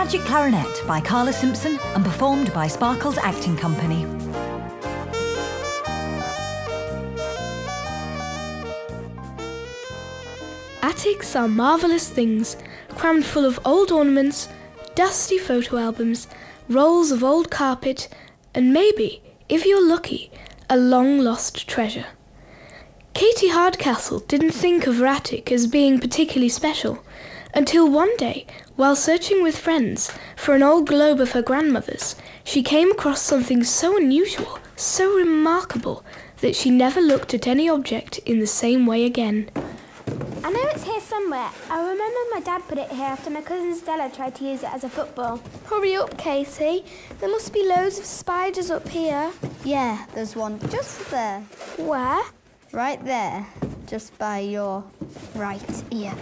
Magic Clarinet by Carla Simpson and performed by Sparkle's Acting Company. Attics are marvellous things, crammed full of old ornaments, dusty photo albums, rolls of old carpet, and maybe, if you're lucky, a long-lost treasure. Katie Hardcastle didn't think of her attic as being particularly special until one day, while searching with friends for an old globe of her grandmother's, she came across something so unusual, so remarkable, that she never looked at any object in the same way again. I know it's here somewhere. I remember my dad put it here after my cousin Stella tried to use it as a football. Hurry up, Katie. There must be loads of spiders up here. Yeah, there's one just there. Where? Right there, just by your right ear.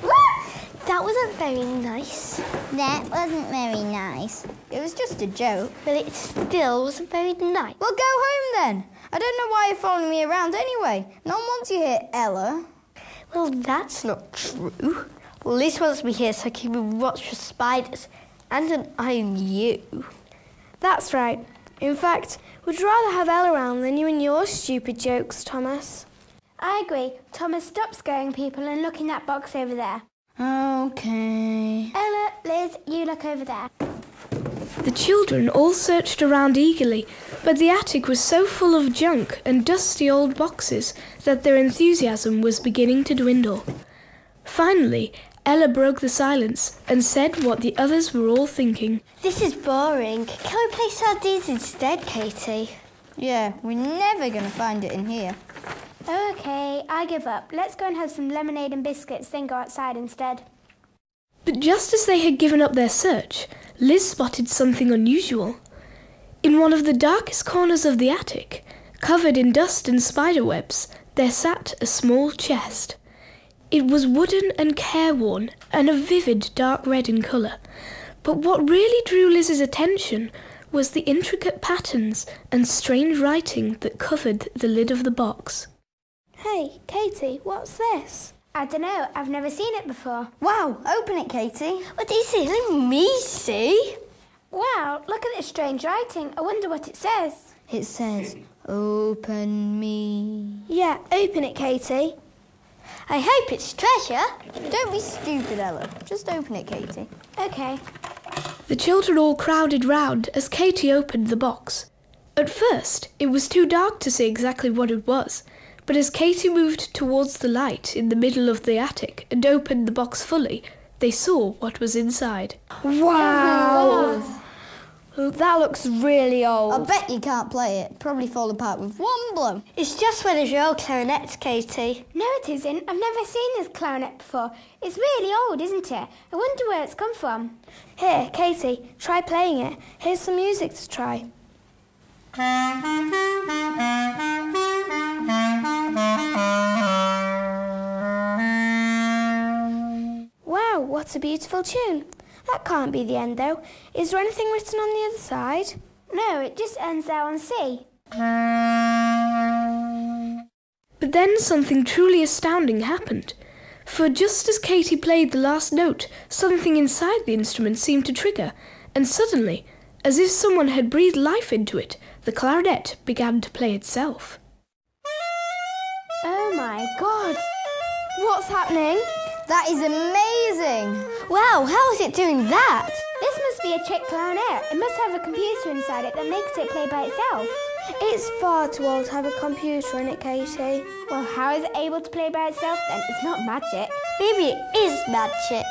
That wasn't very nice. That wasn't very nice. It was just a joke. But it still wasn't very nice. Well, go home then. I don't know why you're following me around anyway. No one wants you here, Ella. Well, that's not true. Liz wants me here so I can watch for spiders. And I'm you. That's right. In fact, we'd rather have Elle around than you and your stupid jokes, Thomas. I agree. Thomas, stop scaring people and look in that box over there. Okay. Ella, Liz, you look over there. The children all searched around eagerly, but the attic was so full of junk and dusty old boxes that their enthusiasm was beginning to dwindle. Finally, Ella broke the silence and said what the others were all thinking. This is boring. Can we play sardines instead, Katie? Yeah, we're never going to find it in here. Okay, I give up. Let's go and have some lemonade and biscuits, then go outside instead. But just as they had given up their search, Liz spotted something unusual. In one of the darkest corners of the attic, covered in dust and spider webs, there sat a small chest. It was wooden and careworn and a vivid dark red in colour. But what really drew Liz's attention was the intricate patterns and strange writing that covered the lid of the box. Hey, Katie, what's this? I don't know. I've never seen it before. Wow, open it, Katie. What do you see? Let me see. Wow, look at this strange writing. I wonder what it says. It says, open me. Yeah, open it, Katie. I hope it's treasure. Don't be stupid, Ella. Just open it, Katie. Okay. The children all crowded round as Katie opened the box. At first, it was too dark to see exactly what it was, but as Katie moved towards the light in the middle of the attic and opened the box fully, they saw what was inside. Wow! That looks really old. I bet you can't play it. Probably fall apart with one blow. It's just one of your old clarinets, Katie. No, it isn't. I've never seen this clarinet before. It's really old, isn't it? I wonder where it's come from. Here, Katie, try playing it. Here's some music to try. Wow, what a beautiful tune. That can't be the end, though. Is there anything written on the other side? No, it just ends there on C. But then something truly astounding happened. For just as Katie played the last note, something inside the instrument seemed to trigger, and suddenly, as if someone had breathed life into it, the clarinet began to play itself. Oh my God! What's happening? That is amazing! Wow, how is it doing that? This must be a trick clarinet. It must have a computer inside it that makes it play by itself. It's far too old to have a computer in it, Katie. Well, how is it able to play by itself then? It's not magic. Maybe it is magic.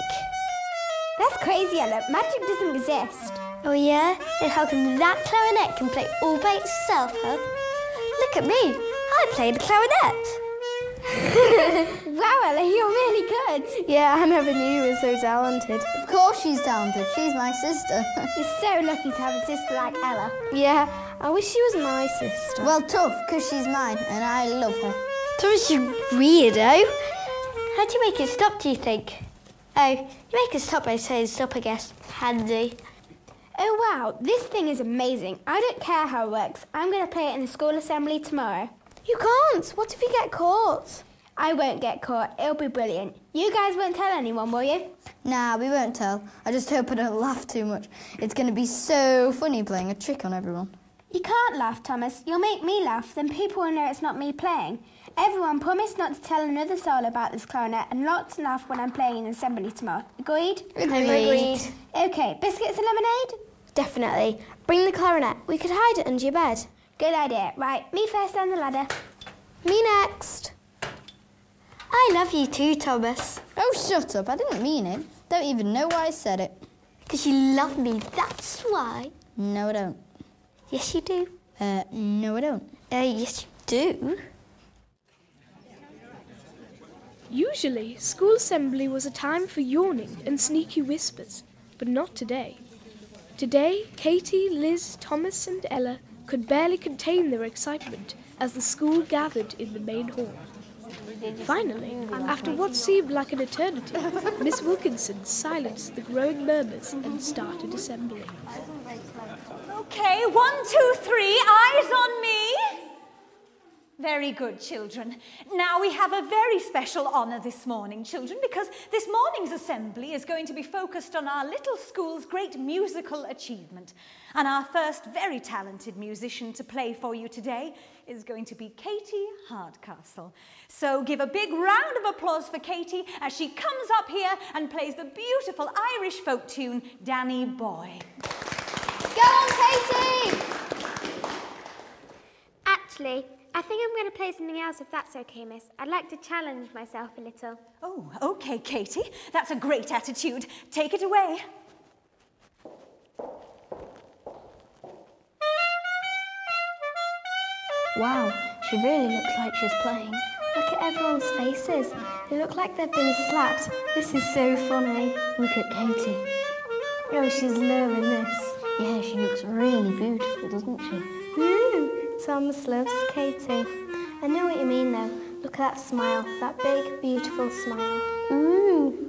That's crazy, Ella. Magic doesn't exist. Oh yeah? And how come that clarinet can play all by itself, huh? Look at me. I play the clarinet. Wow, Ella, you're really good. Yeah, I never knew you were so talented. Of course she's talented. She's my sister. You're so lucky to have a sister like Ella. Yeah, I wish she was my sister. Well, tough, because she's mine, and I love her. Thomas, you weirdo. How do you make it stop, do you think? Oh, you make it stop by saying stop, I guess. Handy. Oh, wow, this thing is amazing. I don't care how it works. I'm going to play it in the school assembly tomorrow. You can't. What if you get caught? I won't get caught. It'll be brilliant. You guys won't tell anyone, will you? Nah, we won't tell. I just hope I don't laugh too much. It's going to be so funny playing a trick on everyone. You can't laugh, Thomas. You'll make me laugh, then people will know it's not me playing. Everyone promise not to tell another soul about this clarinet and not to laugh when I'm playing in assembly tomorrow. Agreed? Agreed. OK, biscuits and lemonade? Definitely. Bring the clarinet. We could hide it under your bed. Good idea. Right, me first on the ladder. Me next. I love you too, Thomas. Oh, shut up. I didn't mean it. Don't even know why I said it. Because you love me, that's why. No, I don't. Yes, you do. No, I don't. Yes, you do. Usually, school assembly was a time for yawning and sneaky whispers, but not today. Today, Katie, Liz, Thomas and Ella could barely contain their excitement as the school gathered in the main hall. Finally, after what seemed like an eternity, Miss Wilkinson silenced the growing murmurs and started assembling. Okay, 1, 2, 3, eyes on me. Very good, children. Now we have a very special honour this morning, children, because this morning's assembly is going to be focused on our little school's great musical achievement. And our first very talented musician to play for you today is going to be Katie Hardcastle. So give a big round of applause for Katie as she comes up here and plays the beautiful Irish folk tune, Danny Boy. Go on, Katie! Actually, I think I'm going to play something else if that's OK, miss. I'd like to challenge myself a little. Oh, OK, Katie. That's a great attitude. Take it away. Wow, she really looks like she's playing. Look at everyone's faces. They look like they've been slapped. This is so funny. Look at Katie. Oh, she's lowering this. Yeah, she looks really beautiful, doesn't she? Thomas loves Katie. I know what you mean, though. Look at that smile, that big, beautiful smile.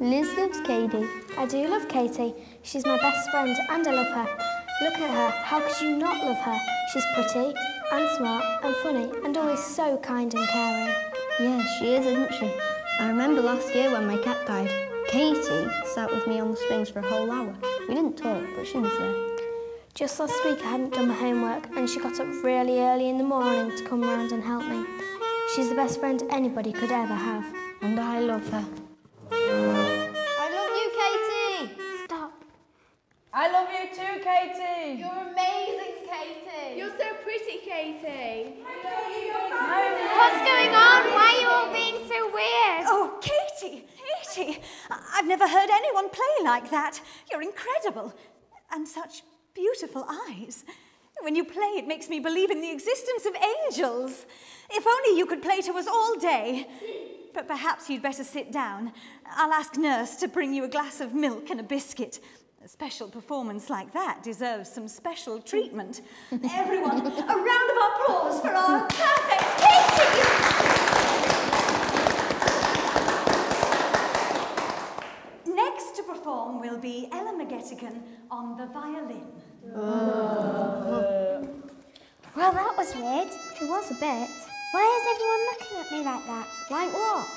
Liz loves Katie. I do love Katie. She's my best friend, and I love her. Look at her. How could you not love her? She's pretty, and smart, and funny, and always so kind and caring. Yeah, she is, isn't she? I remember last year when my cat died. Katie sat with me on the swings for a whole hour. We didn't talk, but she was there. Just last week I hadn't done my homework and she got up really early in the morning to come round and help me. She's the best friend anybody could ever have. And I love her. I love you, Katie! Stop. I love you too, Katie! You're amazing, Katie! You're so pretty, Katie. What's going on? Why are you all being so weird? Oh, Katie! Katie! I've never heard anyone play like that. You're incredible. And such beautiful eyes. When you play, it makes me believe in the existence of angels. If only you could play to us all day. But perhaps you'd better sit down. I'll ask Nurse to bring you a glass of milk and a biscuit. A special performance like that deserves some special treatment. Everyone, a round of applause for our perfect Katie! Next to perform will be Ella McGettigan on the violin. Well, that was weird. It was a bit. Why is everyone looking at me like that? Like what?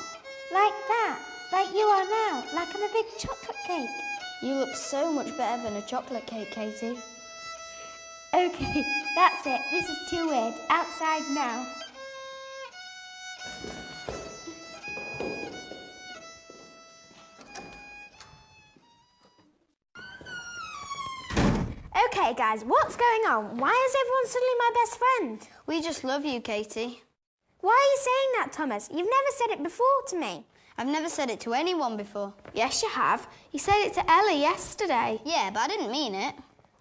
Like that. Like you are now. Like I'm a big chocolate cake. You look so much better than a chocolate cake, Katie. OK, that's it. This is too weird. Outside now. OK, guys, what's going on? Why is everyone suddenly my best friend? We just love you, Katie. Why are you saying that, Thomas? You've never said it before to me. I've never said it to anyone before. Yes, you have. You said it to Ella yesterday. Yeah, but I didn't mean it.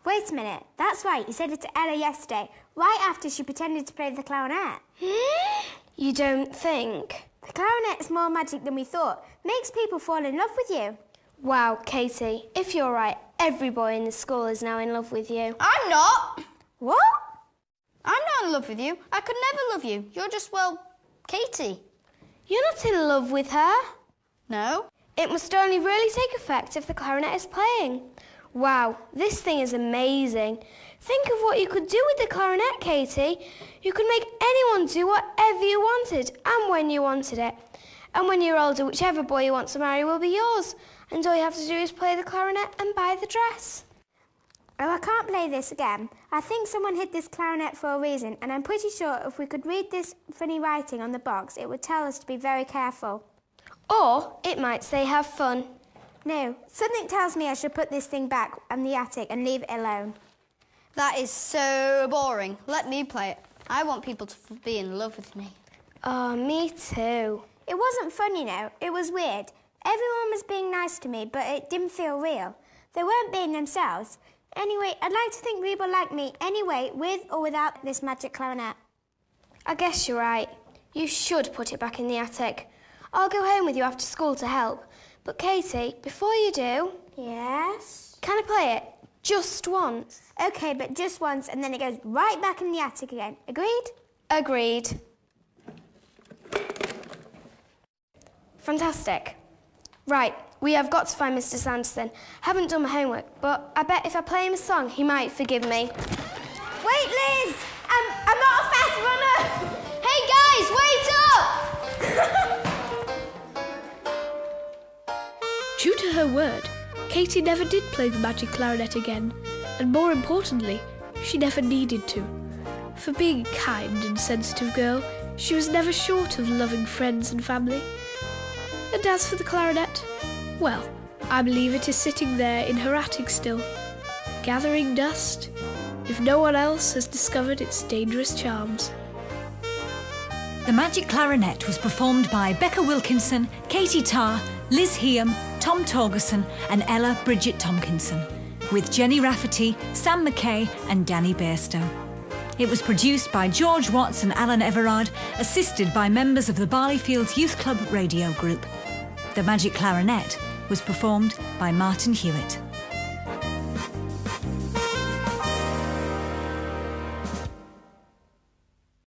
Wait a minute. That's right. You said it to Ella yesterday, right after she pretended to play the clarinet. You don't think? The clarinet's more magic than we thought. Makes people fall in love with you. Wow, Katie, if you're right, every boy in the school is now in love with you. I'm not! What? I'm not in love with you. I could never love you. You're just, well, Katie. You're not in love with her. No? It must only really take effect if the clarinet is playing. Wow, this thing is amazing. Think of what you could do with the clarinet, Katie. You could make anyone do whatever you wanted and when you wanted it. And when you're older, whichever boy you want to marry will be yours. And all you have to do is play the clarinet and buy the dress. Oh, I can't play this again. I think someone hid this clarinet for a reason, and I'm pretty sure if we could read this funny writing on the box, it would tell us to be very careful. Or it might say have fun. No, something tells me I should put this thing back in the attic and leave it alone. That is so boring. Let me play it. I want people to be in love with me. Oh, me too. It wasn't fun, you know. It was weird. Everyone was being nice to me, but it didn't feel real. They weren't being themselves. Anyway, I'd like to think people like me anyway, with or without this magic clarinet. I guess you're right. You should put it back in the attic. I'll go home with you after school to help. But Katie, before you do... Yes? Can I play it? Just once. OK, but just once, and then it goes right back in the attic again. Agreed? Agreed. Fantastic. Right, we have got to find Mr. Sanderson. Haven't done my homework, but I bet if I play him a song, he might forgive me. Wait, Liz! I'm not a fast runner! Hey, guys, wait up! True to her word, Katie never did play the magic clarinet again, and more importantly, she never needed to. For being a kind and sensitive girl, she was never short of loving friends and family. And as for the clarinet, well, I believe it is sitting there in her attic still, gathering dust, if no one else has discovered its dangerous charms. The Magic Clarinet was performed by Becca Wilkinson, Katie Tarr, Liz Heam, Tom Torgerson and Ella Bridget Tompkinson, with Jenny Rafferty, Sam McKay and Danny Bairstow. It was produced by George Watts and Alan Everard, assisted by members of the Barleyfields Youth Club radio group. The Magic Clarinet was performed by Martin Hewitt.